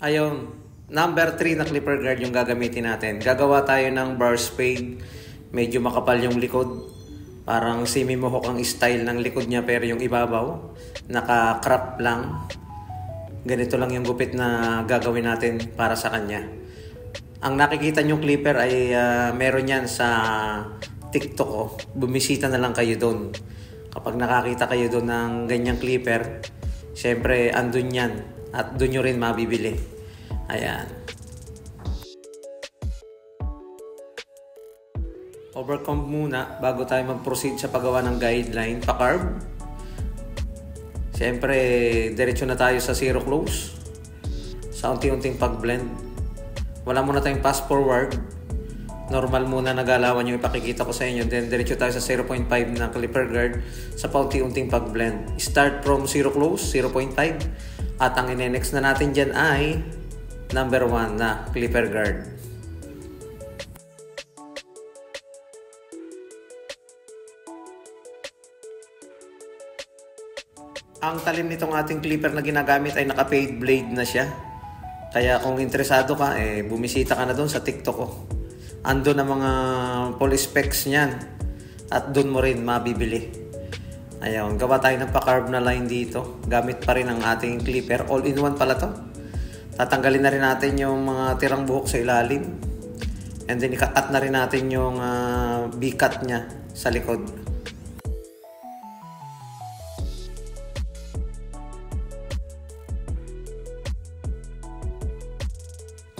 Ayun, number 3 na clipper guard yung gagamitin natin. Gagawa tayo ng bar spade. Medyo makapal yung likod. Parang semi-mohawk ang style ng likod niya pero yung ibabaw, naka-crop lang. Ganito lang yung gupit na gagawin natin para sa kanya. Ang nakikita nyong clipper ay meron yan sa TikTok ko. Bumisita na lang kayo doon. Kapag nakakita kayo doon ng ganyang clipper, syempre andun yan. At doon nyo rin mabibili. Ayan. Overcomb muna bago tayo mag-proceed sa paggawa ng guideline. Pa-carb. Siyempre, diretso na tayo sa zero close. Sa unti-unting pag-blend. Wala muna tayong pass forward. Normal muna nagalawan yung ipakikita ko sa inyo. Then, diretso tayo sa 0.5 na clipper guard sa paunti-unting pag-blend. Start from zero close, 0.5. At ang ine-next na natin dyan ay number 1 na clipper guard. Ang talim nitong ating clipper na ginagamit ay naka-fade blade na siya. Kaya kung interesado ka, bumisita ka na doon sa TikTok ko. Ando na mga full specs niyan. At doon mo rin mabibili. Ayun, gawa tayo ng pa-carb na line dito. Gamit pa rin ang ating clipper. All-in-one pala to. Tatanggalin na rin natin yung mga tirang buhok sa ilalim. And then ika-cut na rin natin yung B-cut niya sa likod.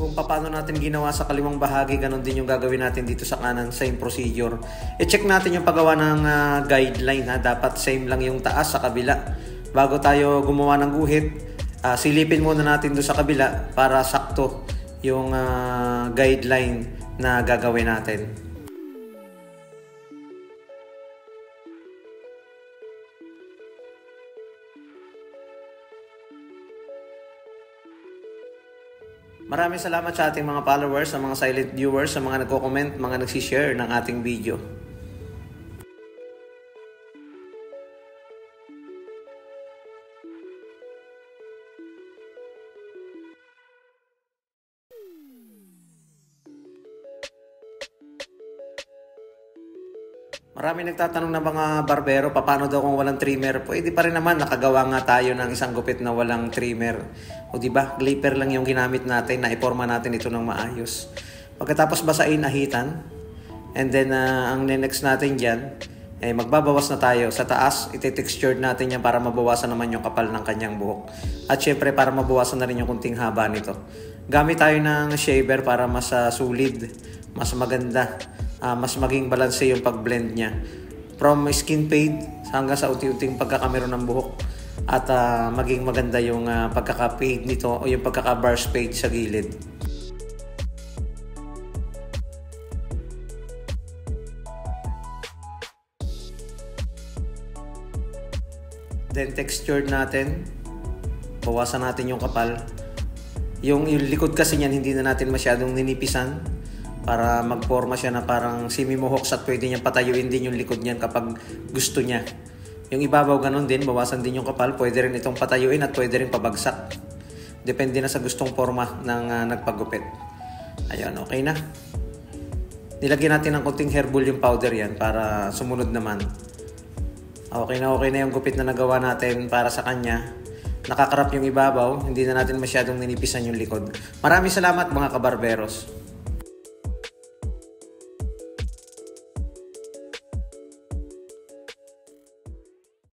Kung paano natin ginawa sa kaliwang bahagi, ganun din yung gagawin natin dito sa kanan, same procedure. I-check natin yung paggawa ng guideline. Dapat same lang yung taas sa kabila. Bago tayo gumawa ng guhit, silipin muna natin doon sa kabila para sakto yung guideline na gagawin natin. Maraming salamat sa ating mga followers, sa mga silent viewers, sa mga nagko-comment, mga nagsishare ng ating video. Marami nagtatanong na mga barbero, paano daw kung walang trimmer? Pwede pa rin naman, nakagawa nga tayo ng isang gupit na walang trimmer. O diba, clipper lang yung ginamit natin, naiporma natin ito ng maayos. Pagkatapos basain, ahitan. And then, ang next natin dyan, magbabawas na tayo. Sa taas, iti-textured natin yan para mabawasan naman yung kapal ng kanyang buhok. At syempre, para mabawasan na rin yung kunting haba nito. Gamit tayo ng shaver para mas solid, mas maganda. Mas maging balanse yung pag-blend niya. From skin fade hanggang sa unti-unting pagkakamero ng buhok. At maging maganda yung pagkaka-fade nito o yung pagkaka-bar fade sa gilid. Then textured natin. Bawasan natin yung kapal. Yung likod kasi niyan hindi na natin masyadong ninipisan. Para magporma siya na parang semi-mohawk at pwede niyang patayuin din yung likod niyan kapag gusto niya. Yung ibabaw ganun din, bawasan din yung kapal. Pwede rin itong patayuin at pwede rin pabagsak. Depende na sa gustong forma ng nagpagupit. Ayan, okay na. Nilagyan natin ng konting hairball yung powder yan para sumunod naman. Okay na yung gupit na nagawa natin para sa kanya. Nakakarap yung ibabaw, hindi na natin masyadong ninipisan yung likod. Maraming salamat mga kabarberos.